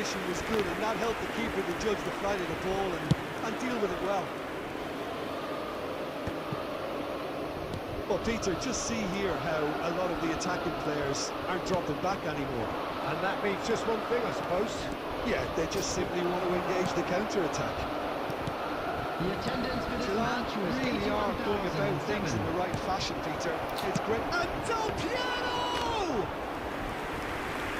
position was good, and that helped the keeper to judge the flight of the ball and deal with it well. Well, Peter, just see here how a lot of the attacking players aren't dropping back anymore. And that means just one thing, I suppose. Yeah, they just simply want to engage the counter-attack. The attendance for this match was really are going about things in 81,007. the right fashion, Peter. It's great. And Del Piero!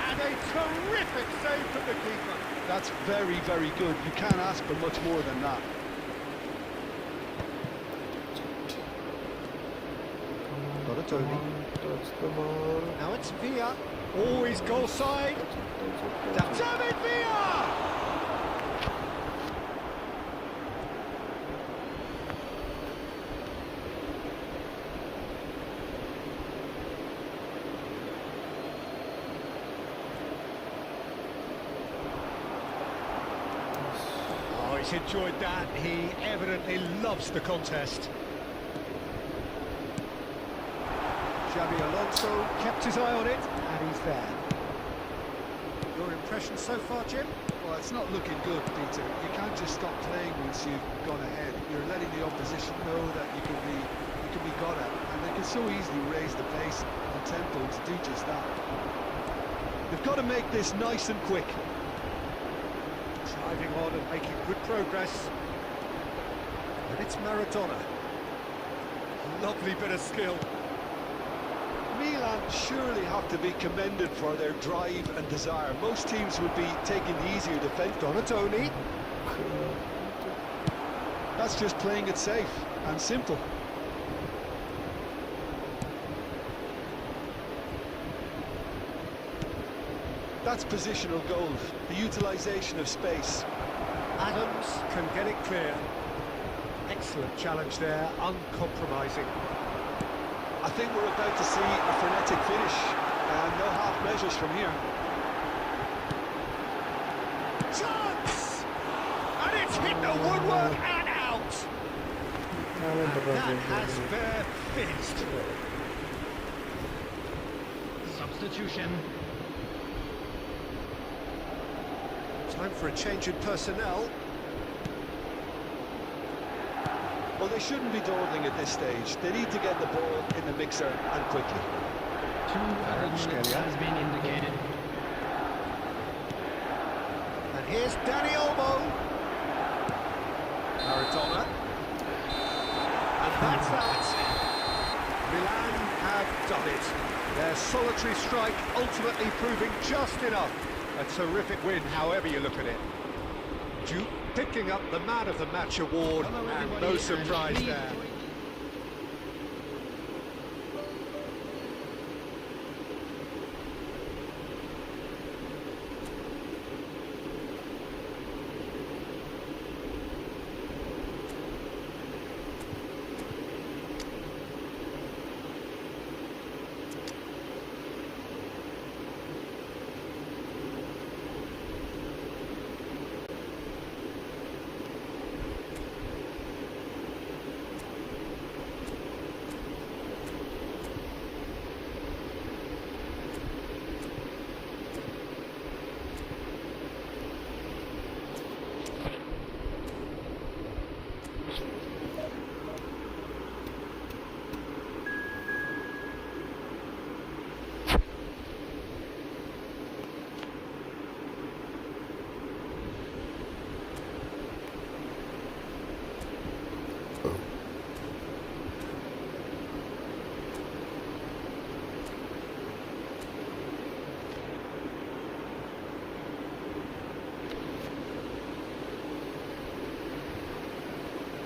And a terrific save from the keeper. That's very, very good. You can't ask for much more than that. Now it's Villa. Always goal side. David Villa! Oh, he's enjoyed that. He evidently loves the contest. Xabi Alonso kept his eye on it, and he's there. Your impression so far, Jim? Well, it's not looking good, Peter. You can't just stop playing once you've gone ahead. You're letting the opposition know that you can be got at, and they can so easily raise the pace and tempo to do just that. They've got to make this nice and quick. Driving on and making good progress. And it's Maradona. Lovely bit of skill. Milan surely have to be commended for their drive and desire. Most teams would be taking the easier defence. Donatoni. That's just playing it safe and simple. That's positional goal, the utilisation of space. Adams can get it clear. Excellent challenge there, uncompromising. I think we're about to see a frenetic finish, and no half measures from here. Chance! And it's hit the woodwork and out! And that has fair finished. Substitution. Time for a change in personnel. Well, they shouldn't be dawdling at this stage. They need to get the ball in the mixer and quickly. 2 added minutes has been indicated. And here's Danny Olmo. Maradona. And that's that. Milan have done it. Their solitary strike ultimately proving just enough. A terrific win, however you look at it. Duke picking up the Man of the Match award, and no surprise there.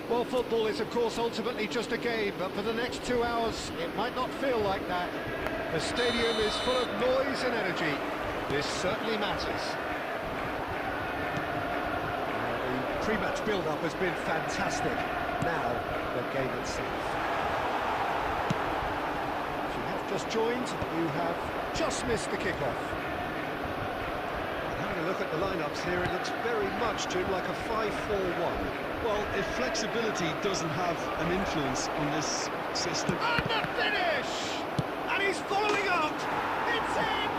Well, football is, of course, ultimately just a game, but for the next 2 hours, it might not feel like that. The stadium is full of noise and energy. This certainly matters. The pre-match build-up has been fantastic. Now, the game itself. If you have just joined, you have just missed the kick-off. Having a look at the lineups here, it looks very much, Jim, like a 5-4-1. Well, if flexibility doesn't have an influence on this system... And the finish! And he's following up! It's in!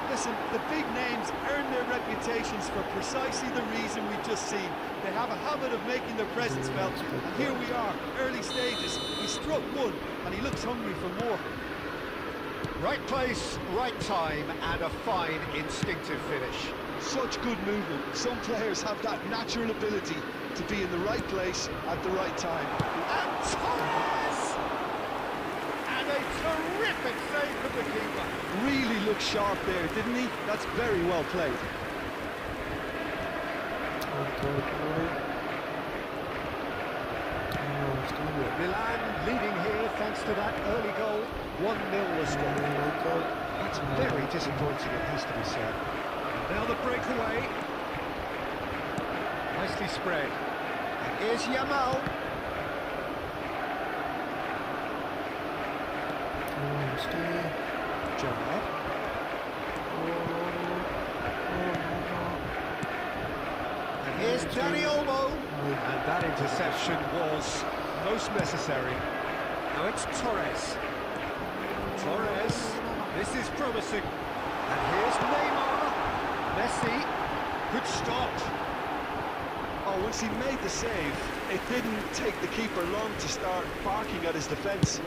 The Listen, the big names earn their reputations for precisely the reason we've just seen. They have a habit of making their presence felt, and here we are, early stages. He struck one, and he looks hungry for more. Right place, right time, and a fine instinctive finish. Such good movement. Some players have that natural ability to be in the right place at the right time. And Torres! And a terrific save from the keeper. Really looked sharp there, didn't he? That's very well played. Milan leading here thanks to that early goal. 1-0 the score. That's very disappointing, it has to be said. And now the breakaway. Nicely spread. And here's Yamal. Gerard. And here's Dani Olmo. And that interception was most necessary. Now it's Torres. Torres, this is promising. And here's Neymar. Messi, good stop. Oh, once he made the save, it didn't take the keeper long to start barking at his defence.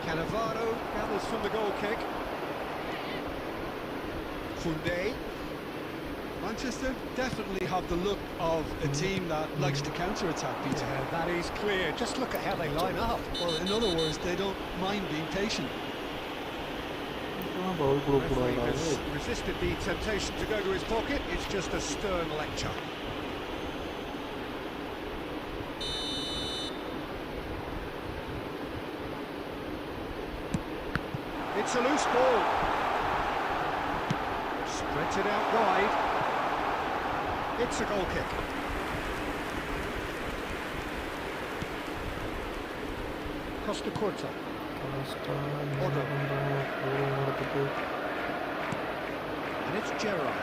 Cannavaro gathers from the goal kick. Koundé. Manchester definitely have the look of a team that likes to counter-attack, Peter. Yeah, that is clear. Just look at how they line up. Well, in other words, they don't mind being patient. Referee has resisted the temptation to go to his pocket. It's just a stern lecture. It's a loose ball. Spreads it out wide. It's a goal kick. Costa Curta. And it's Gerard.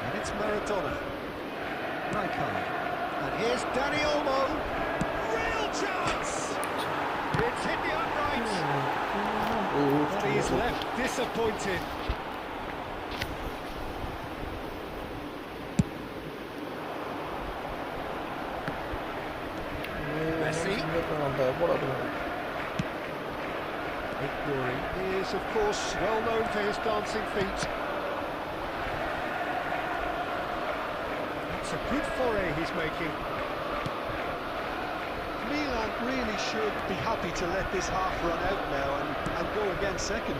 And it's Maradona. Rijkaard. And here's Dani Olmo. Real chance! It's hit the upright. But he's left disappointed. Messi. He is, of course, well known for his dancing feet. It's a good foray he's making. Milan really should be happy to let this half run out now and go again second.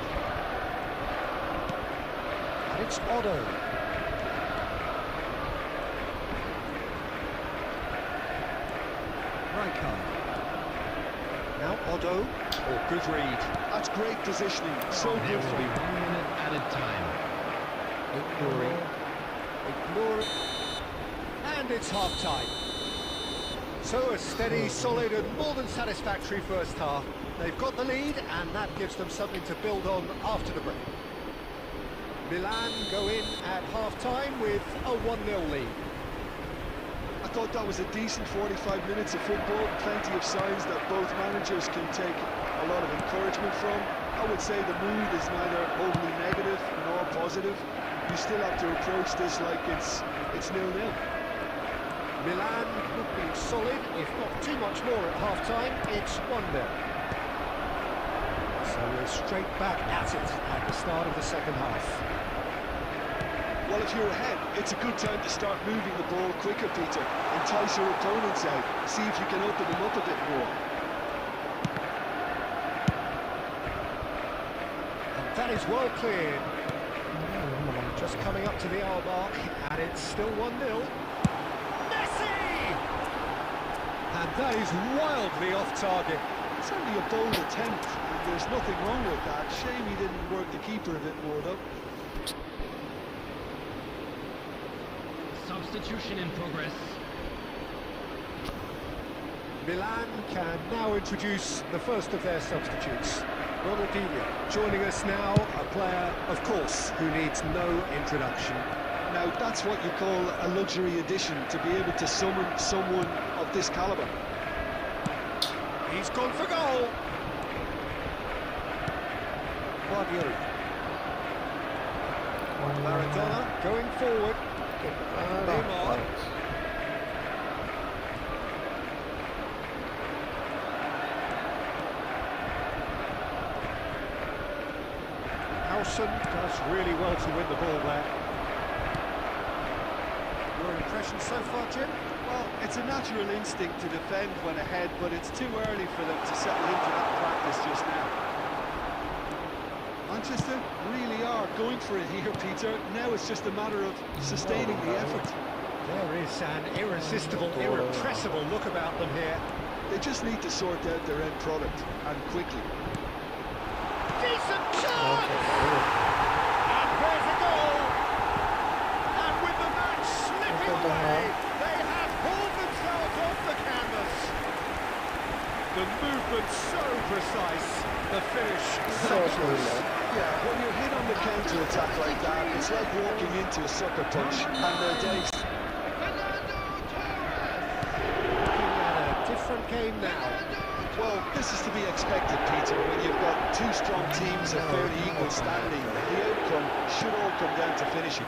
And it's Otto. Rijkaard. Now Otto. Oh, good read. That's great positioning. So There good will for be him. 1 minute added time. Ignoring. And it's half-time. So a steady, solid and more than satisfactory first half. They've got the lead and that gives them something to build on after the break. Milan go in at half-time with a 1-0 lead. I thought that was a decent 45 minutes of football. Plenty of signs that both managers can take a lot of encouragement from. I would say the mood is neither overly negative nor positive. You still have to approach this like it's 0-0. Milan looking solid, if not too much more at half-time. It's 1-0. So we're straight back at it at the start of the second half. Well, if you're ahead, it's a good time to start moving the ball quicker, Peter. Entice your opponents out. See if you can open them up a bit more. And that is well cleared. Just coming up to the hour mark, and it's still 1-0. Messi! And that is wildly off target. It's only a bold attempt, and there's nothing wrong with that. Shame he didn't work the keeper a bit more, though. Substitution in progress. Milan can now introduce the first of their substitutes. Ronaldinho joining us now, a player, of course, who needs no introduction. Now, that's what you call a luxury addition, to be able to summon someone of this calibre. He's gone for goal. Maradona going forward. Neymar. Howson does really well to win the ball there. Your impression so far, Jim? Well, it's a natural instinct to defend when ahead, but it's too early for them to settle into that practice just now. Manchester really are going for it here, Peter. Now it's just a matter of sustaining the effort. There is an irresistible, irrepressible look about them here. They just need to sort out their end product, and quickly. Decent chance! And there's a goal! And with the match slipping away, they have pulled themselves off the canvas. The movement so precise, the finish sumptuous. Yeah, when you're hit on the counter-attack like that, it's like walking into a sucker punch, and they're dazed. Looking at a different game now. Well, this is to be expected, Peter, when you've got two strong teams of fairly equal standing. The outcome should all come down to finishing.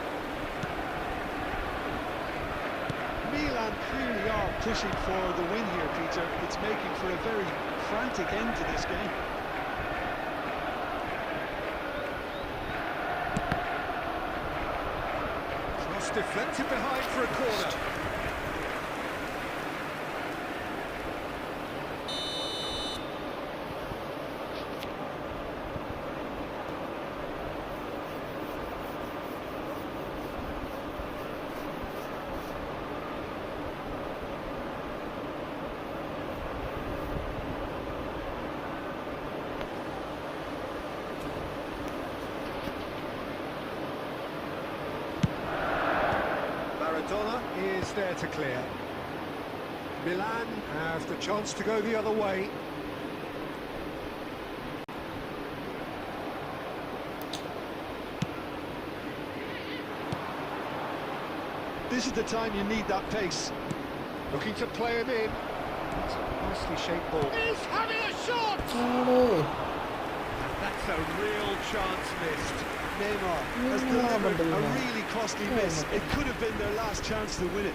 Milan clearly are pushing for the win here, Peter. It's making for a very frantic end to this game. Cross deflected behind for a corner. Maradona is there to clear. Milan have the chance to go the other way. This is the time you need that pace. Looking to play him in. It's a nicely shaped ball. He's having a shot! Oh, That's a real chance missed. Neymar has delivered a really costly miss. It could have been their last chance to win it.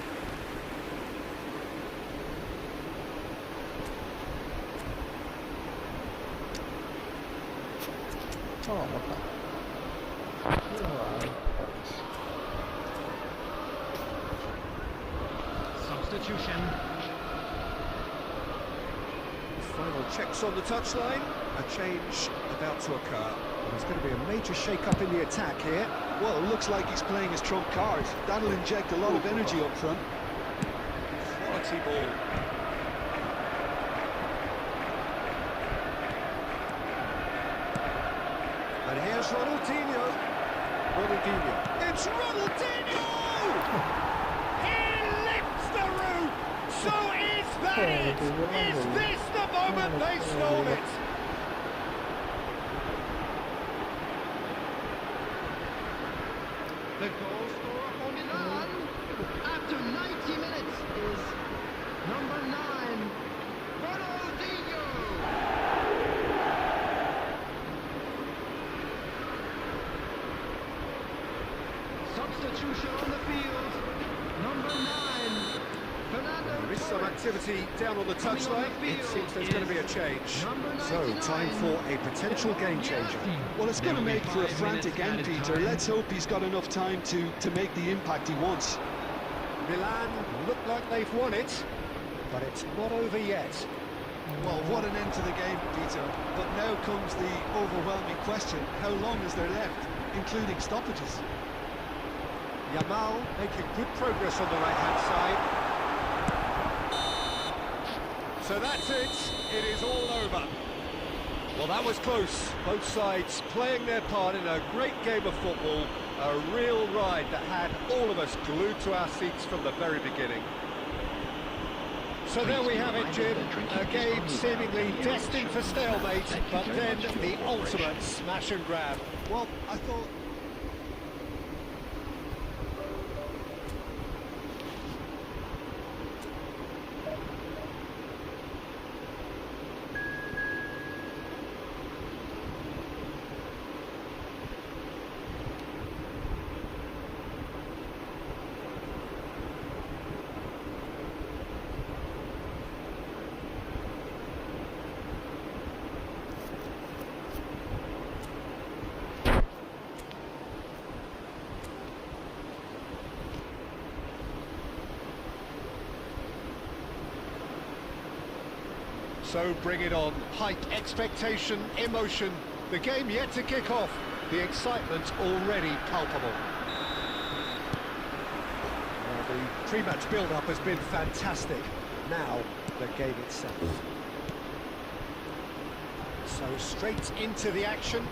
Substitution. Final checks on the touchline. A change about to occur. There's going to be a major shake-up in the attack here. Well, it looks like he's playing his trump card. That'll inject a lot of energy up front. Quality ball. And here's Ronaldinho. It's Ronaldinho! He lifts the roof! So is that it? Is this the moment they stole it? The goal scorer for Milan after 90 minutes is number 9, Ronaldinho. Substitution on the field, number 9, Fernando There is some Torres. activity down on the touchline. It seems there's going to be a change. So, time for a potential game changer. Well, it's going to make for a frantic end, Peter. Let's hope he's got enough time to make the impact he wants. Milan look like they've won it, but it's not over yet. Well, what an end to the game, Peter. But now comes the overwhelming question. How long is there left, including stoppages? Yamal making good progress on the right-hand side. So that's it. It is all over. Well, that was close. Both sides playing their part in a great game of football. A real ride that had all of us glued to our seats from the very beginning. So there we have it, Jim. A game seemingly destined for stalemate, but then the ultimate smash and grab. Well, I thought... So bring it on. Hype, expectation, emotion. The game yet to kick off. The excitement already palpable. Well, the pre-match build-up has been fantastic. Now, the game itself. So straight into the action.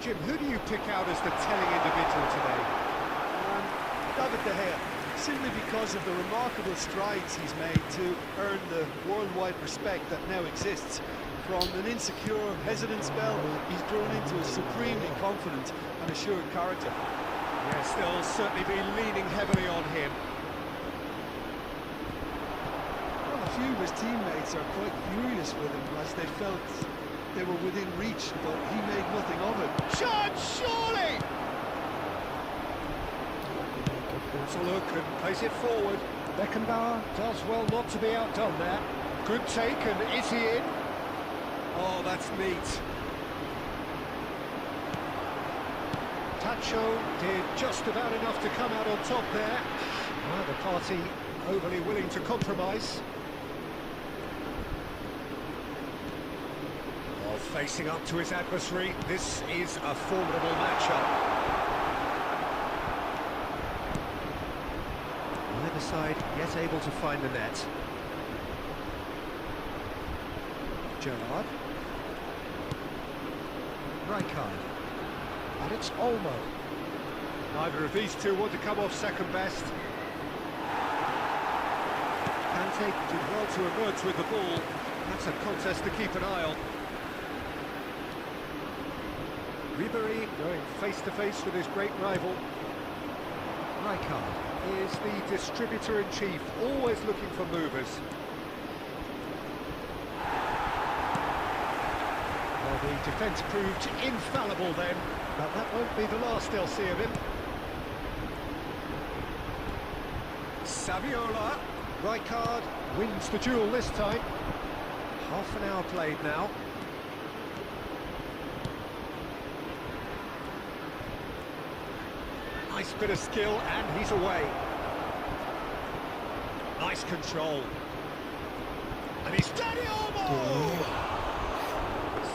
Jim, who do you pick out as the telling individual today? David De Gea, simply because of the remarkable strides he's made to earn the worldwide respect that now exists. From an insecure, hesitant spell, he's grown into a supremely confident and assured character. Yes, they'll certainly be leaning heavily on him. Well, a few of his teammates are quite furious with him as they felt they were within reach, but he made nothing of it. Shot, surely! It's a look and plays it forward. Beckenbauer does well not to be outdone there. Good take, and is he in? Oh, that's neat. Tacho did just about enough to come out on top there. Neither party overly willing to compromise. While facing up to his adversary, this is a formidable matchup. Neither side yet able to find the net. Gerrard. Rijkaard. And it's Olmo. Neither of these two want to come off second best. Kante did well to emerge with the ball. That's a contest to keep an eye on. Ribéry going face-to-face with his great rival. Rijkaard is the distributor-in-chief, always looking for movers. Well, the defence proved infallible then, but that won't be the last they'll see of him. Saviola. Rijkaard wins the duel this time. Half an hour played now. Nice bit of skill, and he's away. Nice control. And he's Dani Olmo!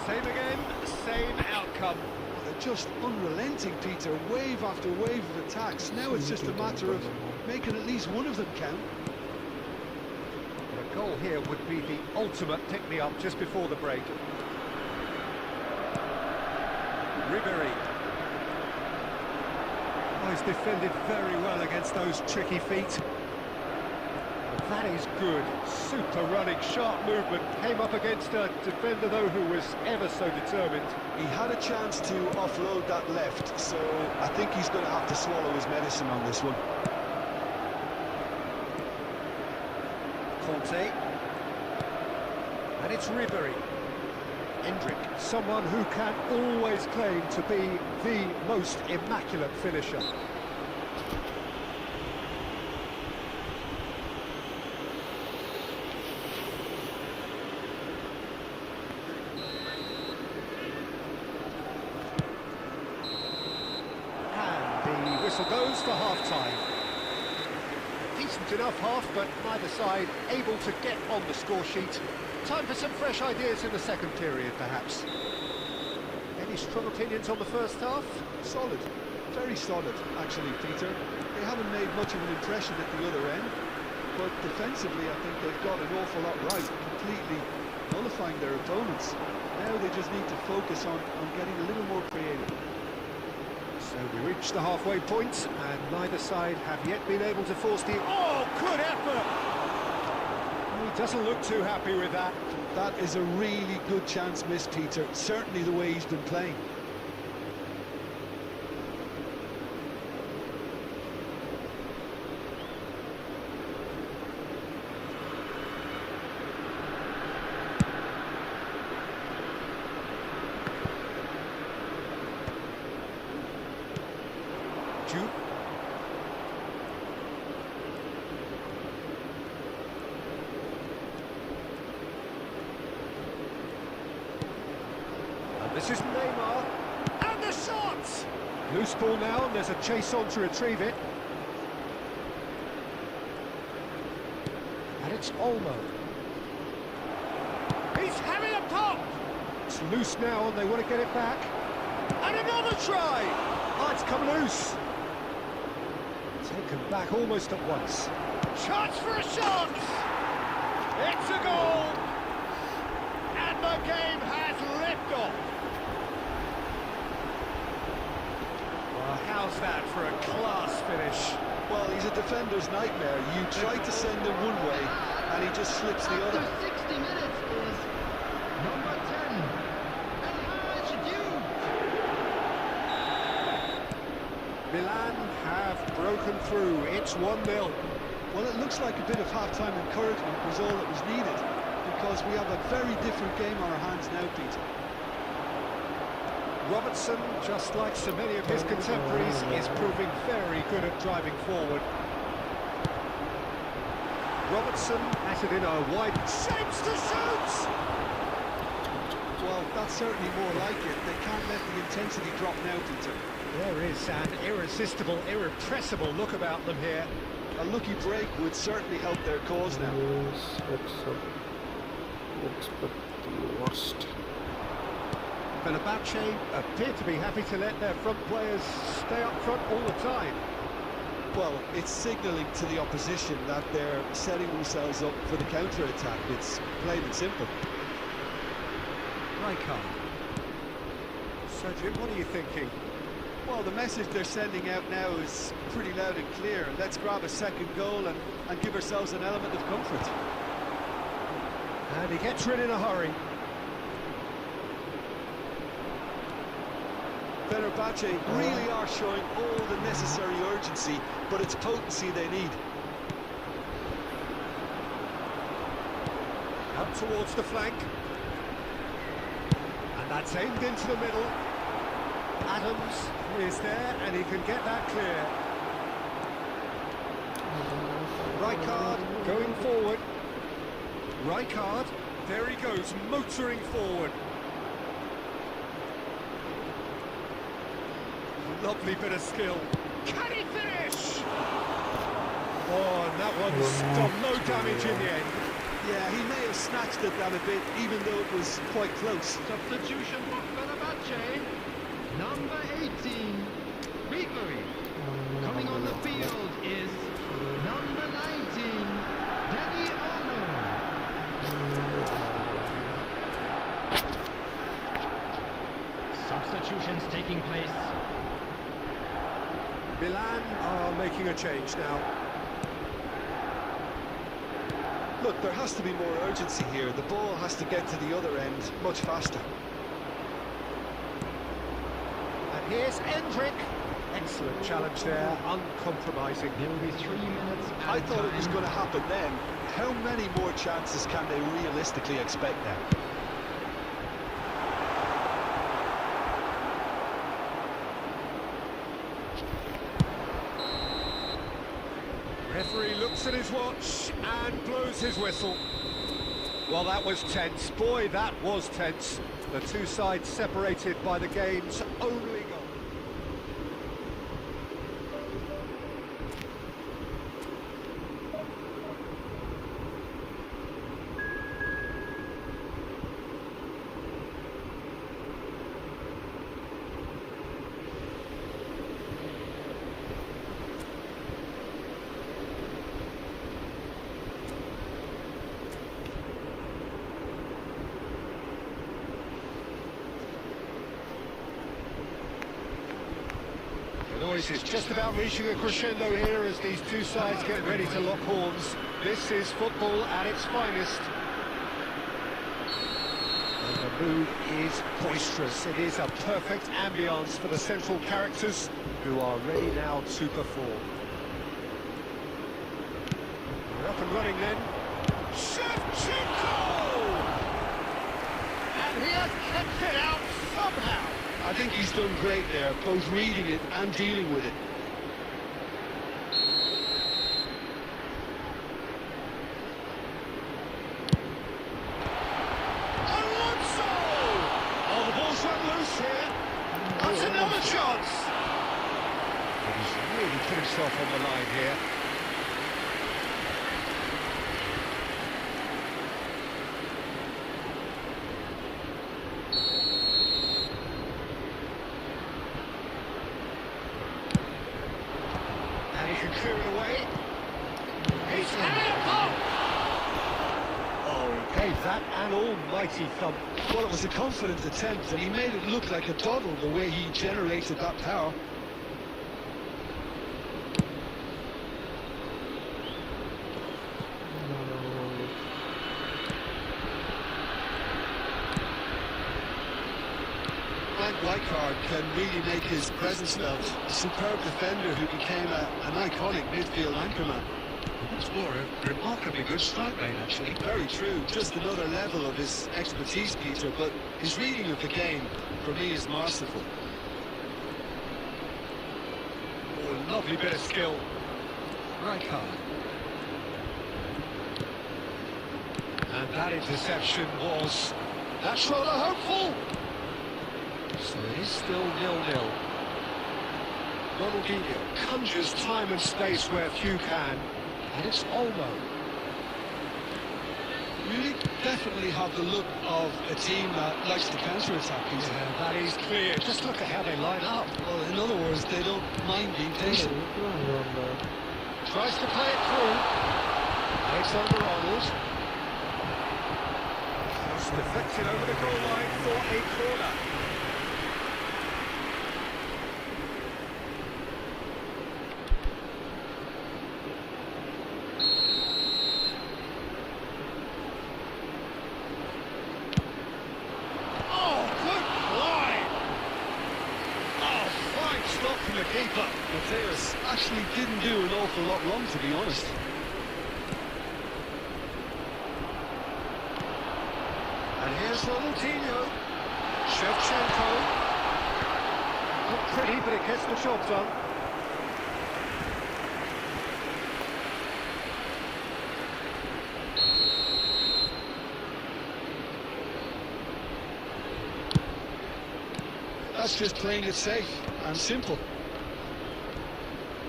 Same again, same outcome. They're just unrelenting, Peter, wave after wave of attacks. Now it's just a matter of making at least one of them count. A goal here would be the ultimate pick-me-up just before the break. Ribéry. Oh, he's defended very well against those tricky feet. That is good. Super running, sharp movement. Came up against a defender, though, who was ever so determined. He had a chance to offload that left, so I think he's going to have to swallow his medicine on this one. Conte. And it's Ribéry. Hendrick, someone who can always claim to be the most immaculate finisher. And the whistle goes for half-time. Decent enough half, but neither side able to get on the score sheet. Time for some fresh ideas in the second period, perhaps. Any strong opinions on the first half? Solid, very solid, actually, Peter. They haven't made much of an impression at the other end, but defensively I think they've got an awful lot right, completely nullifying their opponents. Now they just need to focus on getting a little more creative. So we reach the halfway point, and neither side have yet been able to force the... Oh, good effort! He doesn't look too happy with that. That is a really good chance missed, Peter. Certainly the way he's been playing. Jude. This is Neymar, and the shot! Loose ball now, and there's a chase on to retrieve it. And it's Olmo. It's having a pop! It's loose now and they want to get it back. And another try! Oh, it's come loose. Taken back almost at once. Chance for a shot! It's a goal! And the game has liftoff. Well, how's that for a class finish? Well, he's a defender's nightmare. You try to send him one way, and he just slips the After other. 60 minutes is number 10, El Hadji. Milan have broken through. It's 1-0. Well, it looks like a bit of half-time encouragement was all that was needed, because we have a very different game on our hands now, Peter. Robertson, just like so many of his contemporaries, is proving very good at driving forward. Robertson has it in a wide... Shapes to shoot! Well, that's certainly more like it. They can't let the intensity drop now, Peter. There is an irresistible, irrepressible look about them here. A lucky break would certainly help their cause now. Expect the worst. Fenerbahce appear to be happy to let their front players stay up front all the time. Well, it's signalling to the opposition that they're setting themselves up for the counter-attack. It's plain and simple. Rijkaard. Sergeant, what are you thinking? Well, the message they're sending out now is pretty loud and clear. Let's grab a second goal and give ourselves an element of comfort. And he gets rid in a hurry. Fenerbahce really are showing all the necessary urgency, but it's potency they need. Up towards the flank. And that's aimed into the middle. Adams is there and he can get that clear. Rijkaard going forward. Rijkaard, there he goes, motoring forward. Lovely bit of skill. Can he finish? Oh, and that one's done no damage in the end. Yeah, he may have snatched at that a bit, even though it was quite close. Substitution for Fenerbahce, number 18, Grigori. Coming on the field is number 19, Danny Olmo. Substitutions taking place. Milan are making a change now. Look, there has to be more urgency here. The ball has to get to the other end much faster. And here's Endrick. Excellent challenge there, uncompromising. There will be 3 minutes at I a thought it was time. going to happen then. How many more chances can they realistically expect now? Referee looks at his watch and blows his whistle. Well, that was tense. Boy, that was tense. The two sides separated by the game's only goal. The noise is just about reaching a crescendo here as these two sides get ready to lock horns. This is football at its finest. And the mood is boisterous. It is a perfect ambience for the central characters who are ready now to perform. We're up and running then. Shevchenko! And he has kept it out somehow. I think he's done great there, both reading it and dealing with it. Alonso! Oh, the ball's run loose here. That's another chance. But he's really put himself on the line here. And he can clear it away. He's had it. Oh, he gave that an almighty thump. Well, it was a confident attempt, and he made it look like a doddle the way he generated that power. Rijkaard can really make his presence felt. A superb defender who became an iconic midfield anchorman. It's more a remarkably good strike rate, actually. Very true. Just another level of his expertise, Peter, but his reading of the game, for me, is masterful. Oh, lovely bit of skill. Rijkaard. And that interception was... That's rather hopeful. So it is still 0-0. Ronaldinho conjures time and space where few can. And it's Olmo. Really definitely have the look of a team that likes to counter-attack. Yeah, that is clear. Just look at how they line up. Well, in other words, they don't mind being patient. Tries to play it through. Alexander-Arnold. Just deflected over the goal line for a corner. The keeper. Mateus actually didn't do an awful lot wrong, to be honest. And here's Ronaldinho. Shevchenko. Not pretty, but it gets the job done. That's just playing it safe and simple.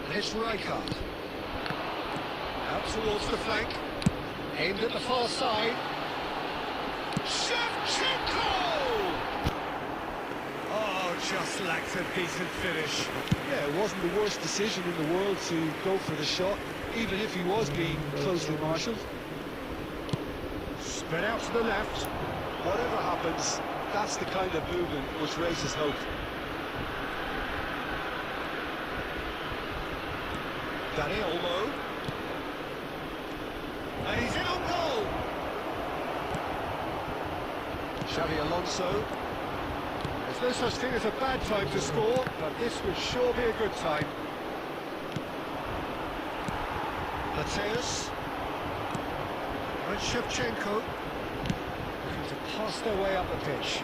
And it's Rijkaard. Out towards the flank. Aimed at the far side. Shevchenko! Oh, just lacked a decent finish. Yeah, it wasn't the worst decision in the world to go for the shot, even if he was being closely marshalled. Spread out to the left. Whatever happens, that's the kind of movement which raises hope. Danny Olmo. And he's in on goal. Xavi Alonso. There's no such thing as a bad time to score, but this would sure be a good time. Mateus. And Shevchenko. Looking to pass their way up the pitch.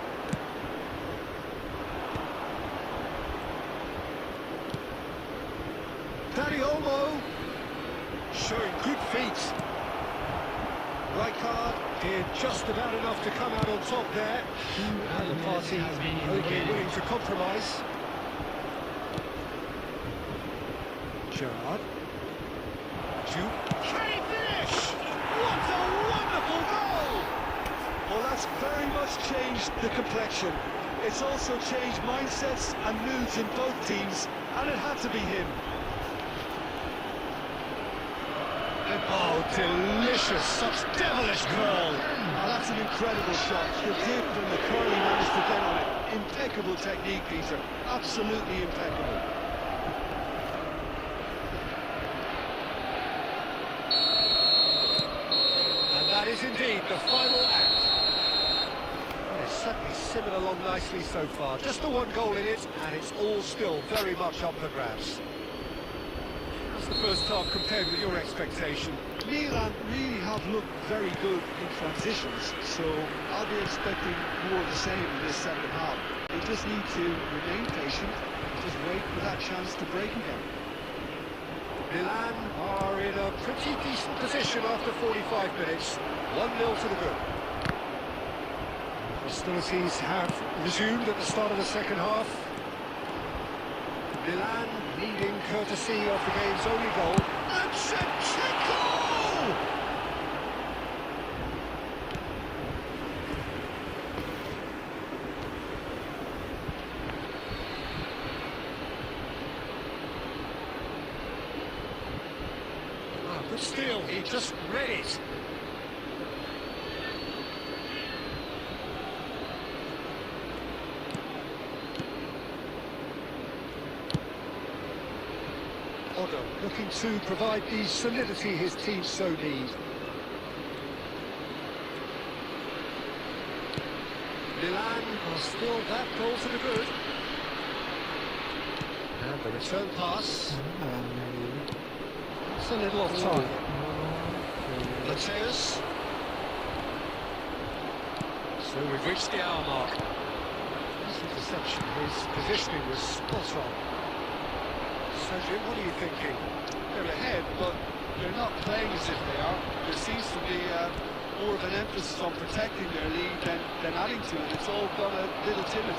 Danny Olmo showing good feet. Rijkaard did just about enough to come out on top there. And the party only willing to compromise. Gerrard. Can he finish? What a wonderful goal! Well, that's very much changed the complexion. It's also changed mindsets and moods in both teams, and it had to be him. Oh, delicious, such devilish curl. Oh, that's an incredible shot. The dip and the curl he managed to get on it. Impeccable technique, Peter. Absolutely impeccable. And that is indeed the final act. Well, it's certainly simmered along nicely so far. Just the one goal in it, and it's all still very much up for grabs. The first half compared with your expectation? Milan really have looked very good in transitions, so I'll be expecting more of the same in this second half. They just need to remain patient, just wait for that chance to break again. Milan are in a pretty decent position after 45 minutes. 1-0 to the good. Hostilities have resumed at the start of the second half. Milan leading courtesy of the game's only goal. And Shevchenko! But still, he just read it. Otto looking to provide the solidity his team so need. Milan are still that goal to the good. And the return pass. It's a little off target. Mateus. So we've reached the hour mark. This interception, his positioning was spot on. Sergio, what are you thinking? They're ahead, but they're not playing as if they are. There seems to be more of an emphasis on protecting their lead than adding to it. It's all gone a little timid.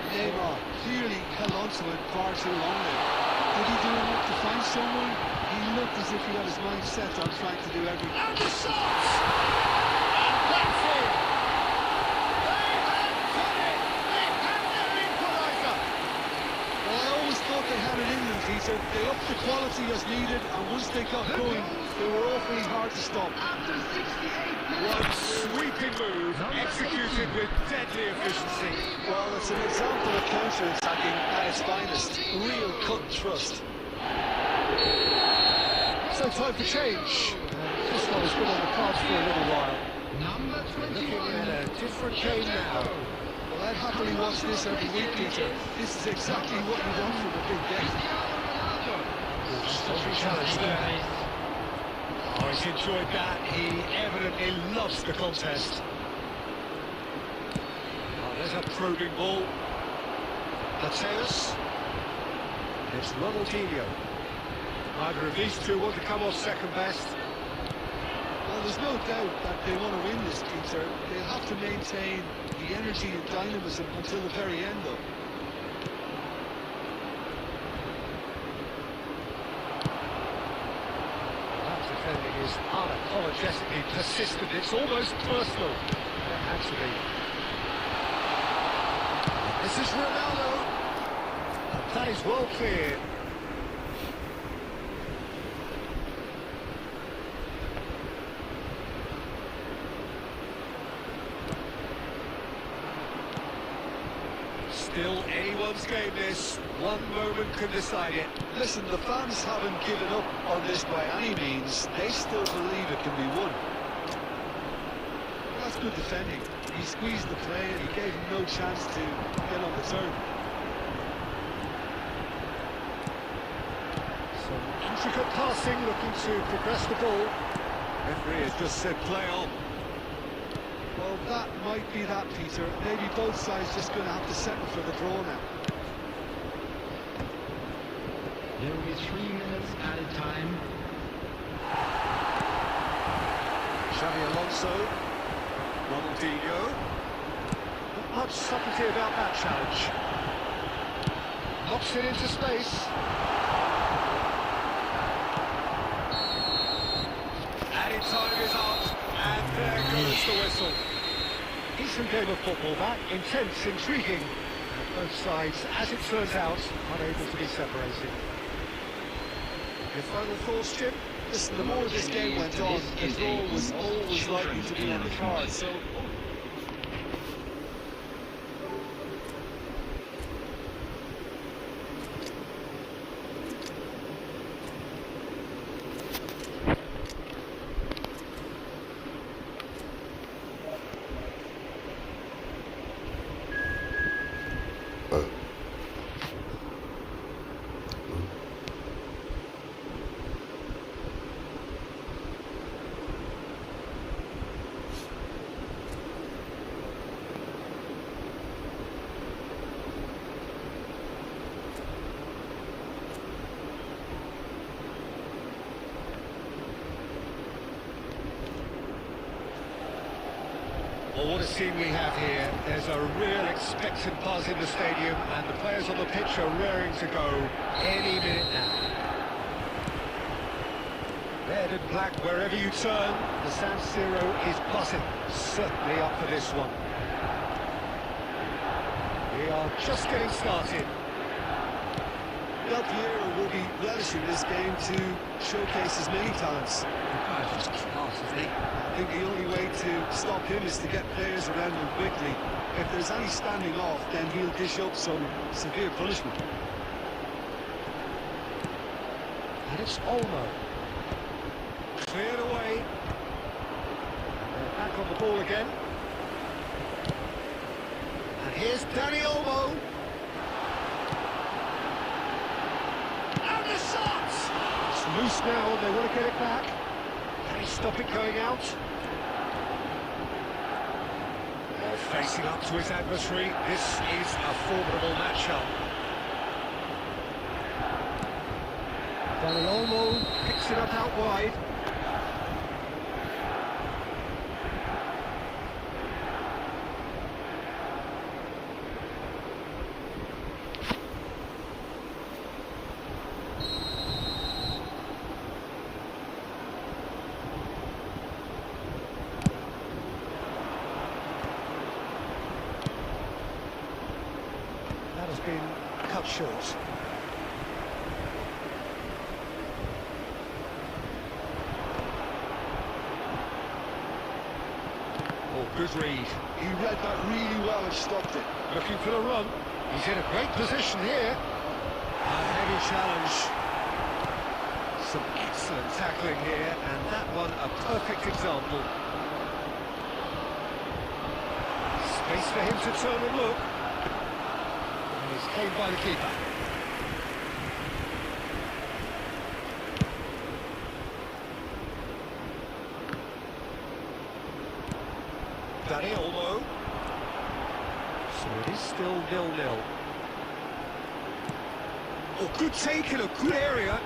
Neymar clearly held on to it far too long there. Did he do enough to find someone? He looked as if he had his mind set on trying to do everything. And the shot! And that's it! They have done it! They have their equaliser! Well, I always thought they had it in them, Peter. They upped the quality as needed, and once they got going, they were awfully hard to stop. After 68 One minutes, sweeping move, executed with deadly efficiency. Well, it's an example of counter-attacking at its finest. Real cut and thrust. So time for change. This one has been on the cards for a little while. number Looking 21. at a different game now. Well, I'd happily watch this every week, Peter. This is exactly what you want from a big game. Cristiano Ronaldo. Challenge there. Oh, he's enjoyed that. He evidently loves the contest. Oh, there's a probing ball. Mateus. It's Ronaldinho. Neither of these two want to come off second best. Well, there's no doubt that they want to win this, Peter. They'll have to maintain the energy and dynamism until the very end, though. That defending is unapologetically persistent. It's almost personal. It had to be. This is Ronaldo. And that is well cleared. Still anyone's game this. One moment can decide it. Listen, the fans haven't given up on this by any means. They still believe it can be won. That's good defending. He squeezed the play and he gave him no chance to get on the turn. Some intricate passing, looking to progress the ball. Referee has just said play on. Well, that might be that, Peter. Maybe both sides just going to have to settle for the draw now. There will be 3 minutes added time. Xavi Alonso. Ronaldinho. Not much subtlety about that challenge. Knocks it into space. Added time is up, and there goes the whistle. Decent game of football, that. Intense, intriguing. And both sides, as it turns out, unable to be separated. Your final thoughts, Jim? Listen, the more this game went on, the draw was always likely to be on the card, so... Well, what a scene we have here. There's a real expectant buzz in the stadium, and the players on the pitch are raring to go any minute now. Red and black wherever you turn, the San Siro is buzzing. Certainly up for this one. We are just getting started. Del Piero will be relishing this game to showcase his many talents. The guy's just class, isn't he? I think the only way to stop him is to get players around him quickly. If there's any standing off, then he'll dish up some severe punishment. And it's Olmo. Cleared away. They're back on the ball again. And here's Danny Olmo. And the shot! It's loose now, and they want to get it back. Can he stop it going out? Oh, facing up to his adversary. This is a formidable matchup. Danny Olmo picks it up out wide. That has been cut short. Oh, good read. He read that really well and stopped it. Looking for the run. He's in a great position here. A heavy challenge. Some excellent tackling here, and that one a perfect example. Space for him to turn and look. And he's caved by the keeper. Danny Olmo. So it is still 0-0. Oh, good take in a good area.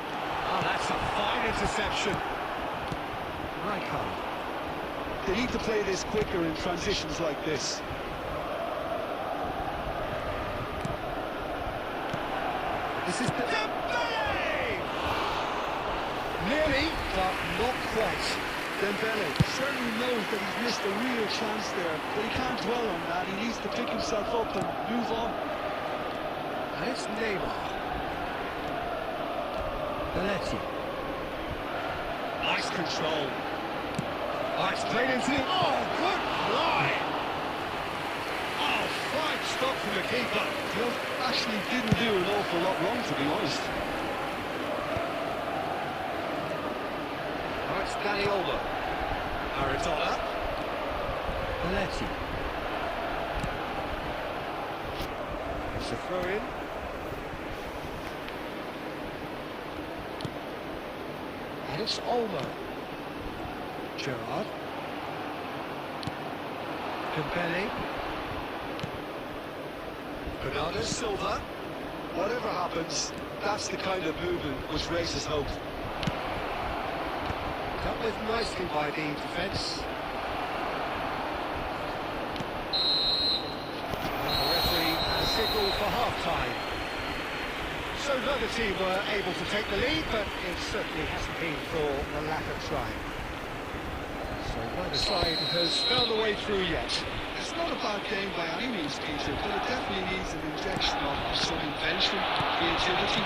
Oh, that's a fine interception. Rijkaard. They need to play this quicker in transitions like this. This is Dembele! Nearly, but not quite. Dembele certainly knows that he's missed a real chance there, but he can't dwell on that. He needs to pick himself up and move on. And it's Neymar. Belletti. Nice control. Oh, it's played into the... Oh, good fly! Oh, fine stop from the keeper. He actually didn't do an awful lot wrong, to be honest. Oh, it's Danny Olmo. Maradona. Belletti. It's a throw-in. And it's Olmo. Gerrard. Dembele. Bernardo Silva. Whatever happens, that's the kind of movement which raises hope. Dealt with nicely by the defence. And the referee has signalled for half-time. So neither team were able to take the lead, but it certainly hasn't been for the lack of trying. So neither side has found the way through yet. It's not a bad game by any means, Peter, but it definitely needs an injection of some invention, creativity.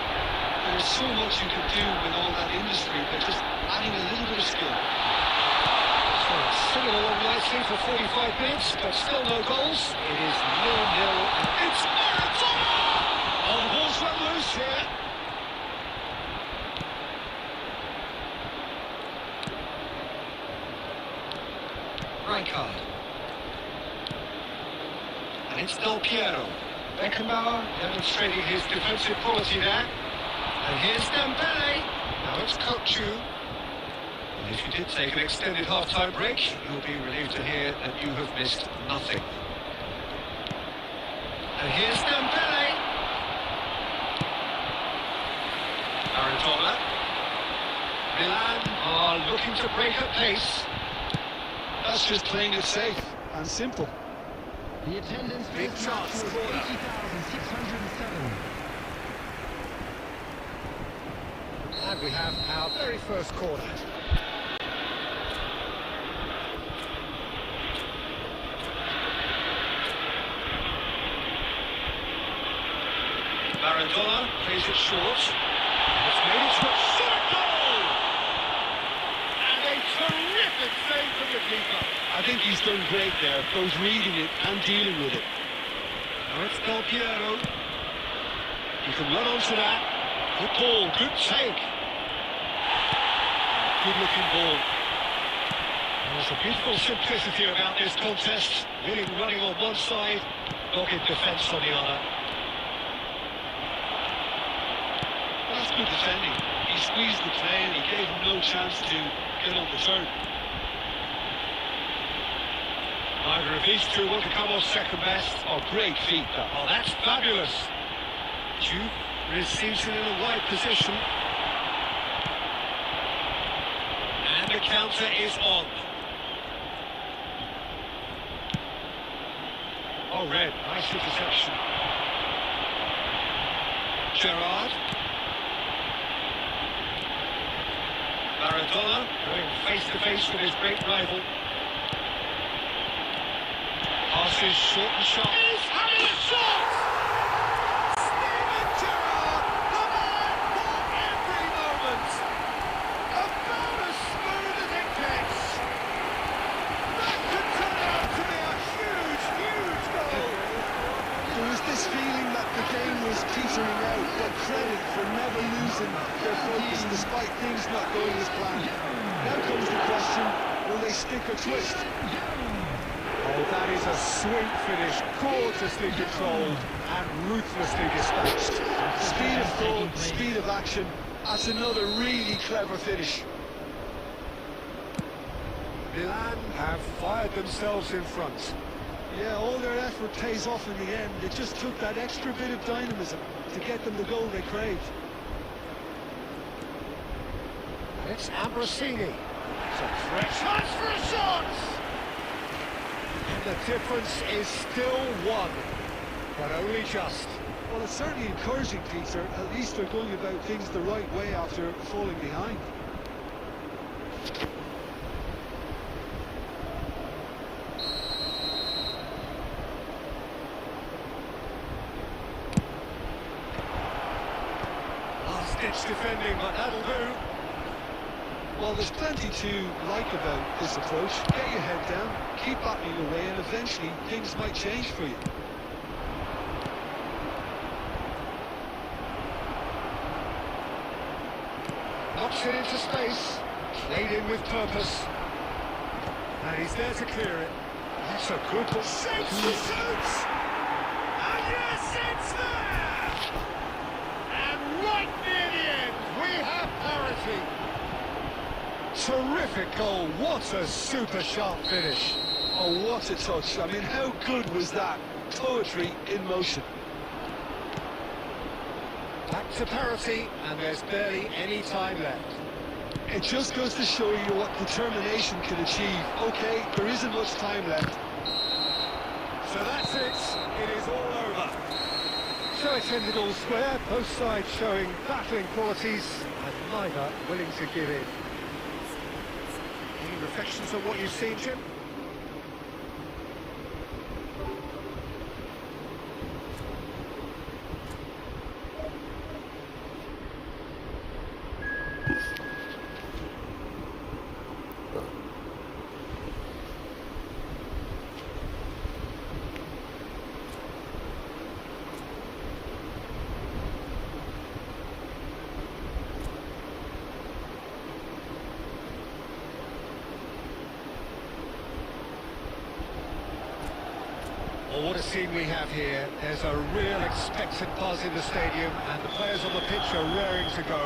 There's so much you could do with all that industry, but just adding a little bit of skill. So it's singing along nicely for 45 minutes, but still no goals. It is 0-0. It's Maradona! Oh, the ball's run loose here. Rijkaard. And it's Del Piero. Beckenbauer demonstrating his defensive quality there. And here's Dembele. Now it's Cochu. And if you did take an extended half-time break, you'll be relieved to hear that you have missed nothing. And here's Dembele. Maradona. Milan are looking to break at pace. That's just playing it safe and simple. The attendance for Big this chance, match was corner. 80,607. And we have our very first corner. Maradona plays it short. It's made it to a shot goal! And a terrific save from the keeper. I think he's done great there, both reading it and dealing with it. Now it's Del Piero. You can run onto that. Good ball, good take. Good looking ball. There's a beautiful simplicity about this contest. Willing running on one side, dogged defence on the other. Well, that's good defending. He squeezed the play and he gave him no chance to get on the turn. Neither of these two want to come off second best. Oh, great feet, though. Oh, that's fabulous. Juve receives it in a wide position. And the counter is on. Oh, red. Nice interception. Gerrard. Maradona going face to face with his great rival. Passes short and sharp. He's having a shot! Steven Gerrard, the man for every moment. About as smooth as it gets. That could turn out to be a huge, huge goal. There was this feeling that the game was petering out, but credit for never losing their focus despite things not going as planned. Now comes the question, will they stick or twist? Oh, that is a sweet finish, gorgeously controlled and ruthlessly dispatched. Speed of thought, speed of action, that's another really clever finish. Milan have fired themselves in front. Yeah, all their effort pays off in the end. It just took that extra bit of dynamism to get them the goal they craved. It's Ambrosini. It's a threat. Chance for a shot! And the difference is still one, but only just. Well, it's certainly encouraging, Peter. At least they're going about things the right way after falling behind. Last-ditch defending, but that'll do. Well, there's plenty to like about this approach. Get your head down, keep battling away, and eventually things might change for you. Knocks it into space, played in with purpose. And he's there to clear it. That's a good ball. Shapes the shoots! And yes, it's there! And right near the end, we have parity. Terrific goal, what a super sharp finish. Oh, what a touch. I mean, how good was that? Poetry in motion. Back to parity, and there's barely any time left. It just goes to show you what determination can achieve. Okay, there isn't much time left. So that's it, it is all over. So it's ended all square, both sides showing battling qualities, and neither willing to give in. Any reflections on what you've seen, Jim? Well, what a scene we have here. There's a real expectant buzz in the stadium, and the players on the pitch are raring to go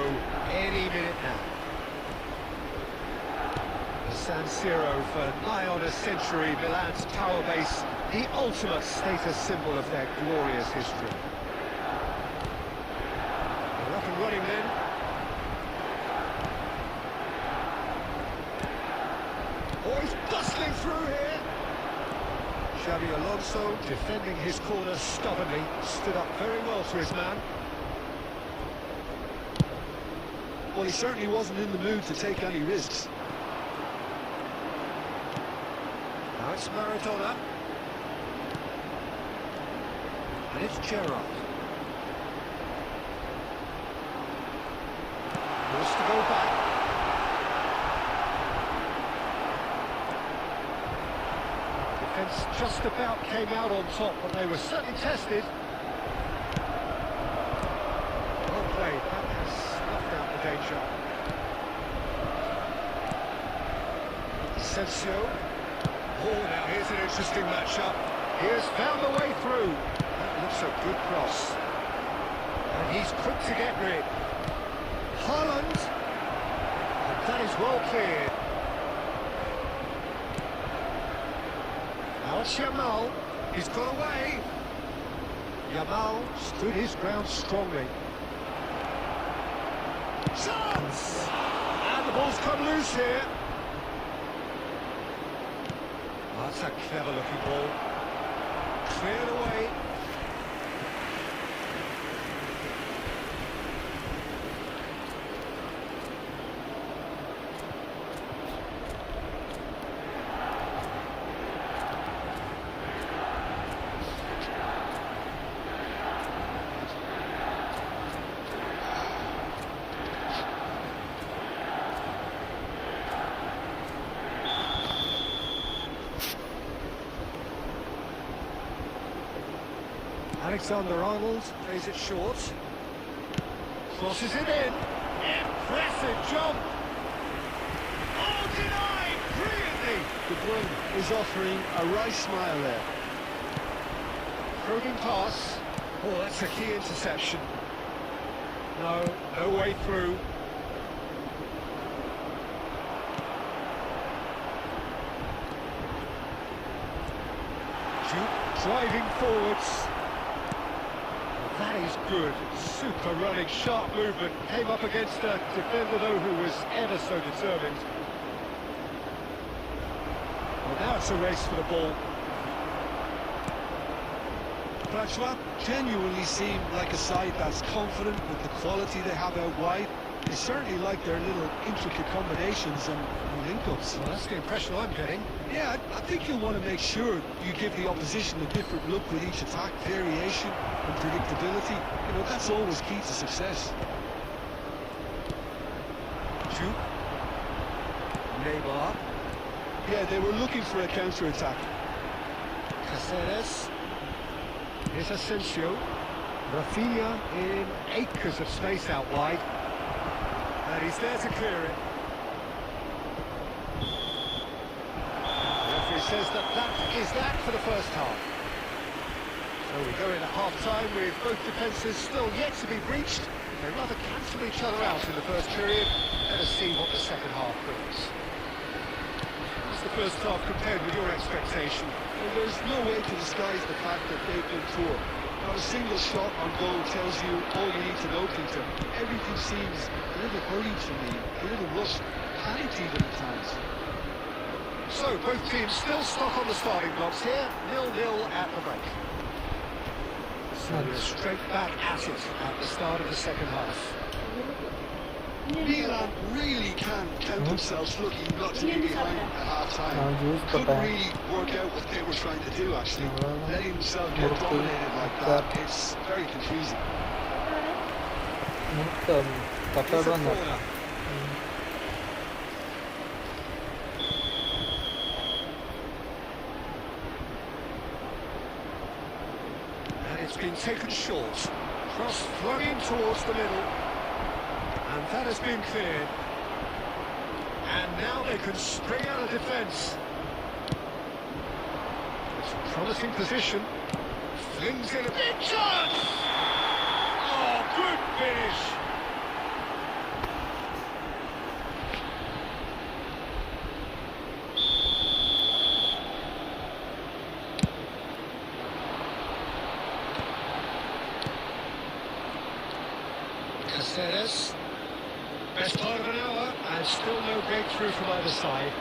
any minute now. The San Siro for nigh on a century, Milan's power base, the ultimate status symbol of their glorious history. They're up and running then. Oh, he's bustling through here. Xabi Alonso, defending his corner stubbornly, stood up very well to his man. Well, he certainly wasn't in the mood to take any risks. Now it's Maradona. And it's Gerrard. go back. Defence just about came out on top, but they were certainly tested. Well played, that has snuffed out the danger. Asensio. Oh, now here's an interesting matchup. He has found a way through. That looks a good cross. And he's quick to get rid. Haaland. And that is well cleared. Now it's Yamal. He's got away. Yamal stood his ground strongly. Chance! And the ball's come loose here. That's a clever looking ball. Cleared away. Alexander-Arnold plays it short. Crosses it in. Impressive jump. Oh, denied brilliantly. De Bruyne is offering a right smile there. Probing pass. Oh, that's a key interception. No way through. Driving forwards. That is good. Super running, sharp movement. Came up against a defender, though, who was ever so determined. Well, now it's a race for the ball. Francois genuinely seem like a side that's confident with the quality they have out wide. They certainly like their little intricate combinations and link-ups. Well, that's the impression I'm getting. Yeah, I think you'll want to make sure you give the opposition a different look with each attack, variation and predictability. You know, that's always key to success. Jude. Neymar. Yeah, they were looking for a counter-attack. Caceres. Here's Asensio. Rafinha in acres of space out wide. And he's there to clear it. The referee says that is that for the first half. So we go in at half-time with both defences still yet to be breached. They rather cancel each other out in the first period. Let us see what the second half brings. What's the first half compared with your expectation? Well, there's no way to disguise the fact that they've been poor. Not a single shot on goal tells you all you need to know, Peter. Everything seems a little hurried to me, a little rushed, panicked even at times. So, both teams still stuck on the starting blocks here, 0-0 at the break. So we're straight back at it at the start of the second half. Milan really can count themselves lucky not to be behind at half-time. Couldn't really work out what they were trying to do, actually. Letting themselves get dominated like that, it's very confusing. It's a corner. And it's been taken short. Cross flung in towards the middle. And that has been cleared. And now they can spring out of defence. It's a promising position. Flings in a big chance! Oh, good finish! Caceres. Best part of an hour, and still no breakthrough from either side.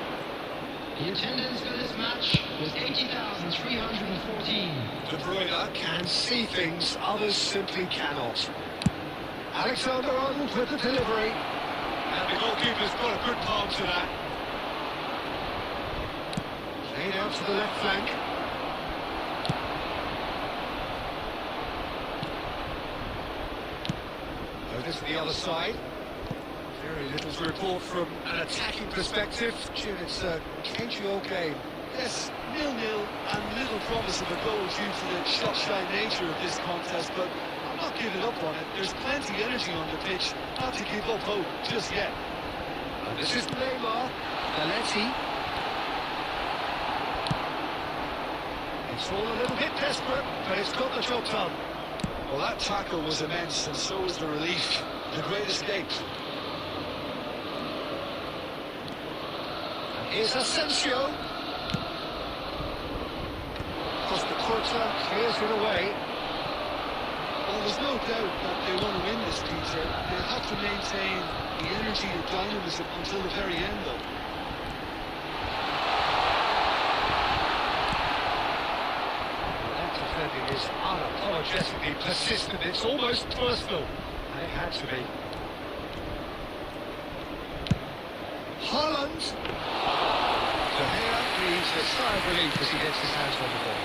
The attendance for this match was 80,314. De Bruyne can see things others simply cannot. Alexander-Arnold with the delivery. And the goalkeeper's got a good palm to that. Played out to the left flank. Over to the other side. Very little to report from an attacking perspective. Jim, it's a cagey-old game. Yes, 0-0 and little promise of a goal due to the shot-shy nature of this contest, but I'm not giving up on it. There's plenty of energy on the pitch, not to give up hope just yet. And this is Neymar. Belletti. It's all a little bit desperate, but it's got the job done. Well, that tackle was immense, and so was the relief. The great escape. And here's Asensio. Costa Curta clears it away. Well, there's no doubt that they want to win this, Peter. They'll have to maintain the energy and dynamism until the very end, though. That defending is unapologetically persistent. It's almost personal. And it had to be. Haaland. De Gea breathes a sigh of relief as he gets his hands on the ball.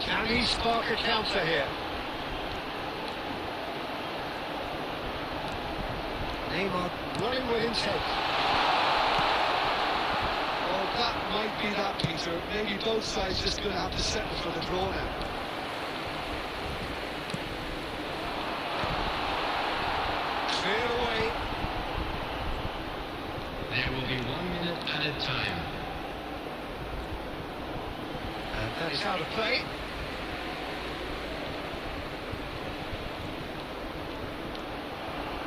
Can he spark a counter here? Neymar running with intent. Oh, that might be that, Peter. Maybe both sides just going to have to settle for the draw now. Cleared away. There will be 1 minute added time. And that is out of play.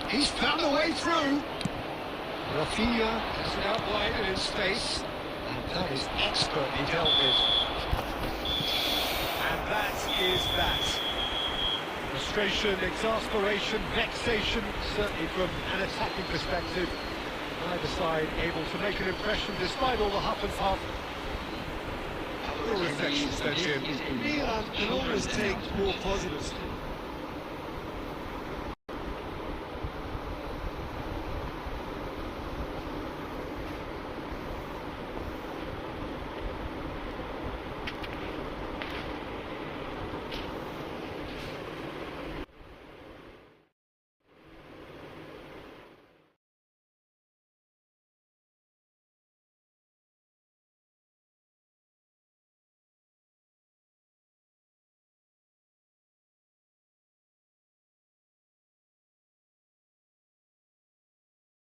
He's found a way through. Rafinha gets it out wide and in space. And that is expertly dealt with. And that is that. Frustration, exasperation, vexation, certainly from an attacking perspective. Neither side able to make an impression despite all the huff and puff. Your reflections then, Jim. Milan can always take more positives.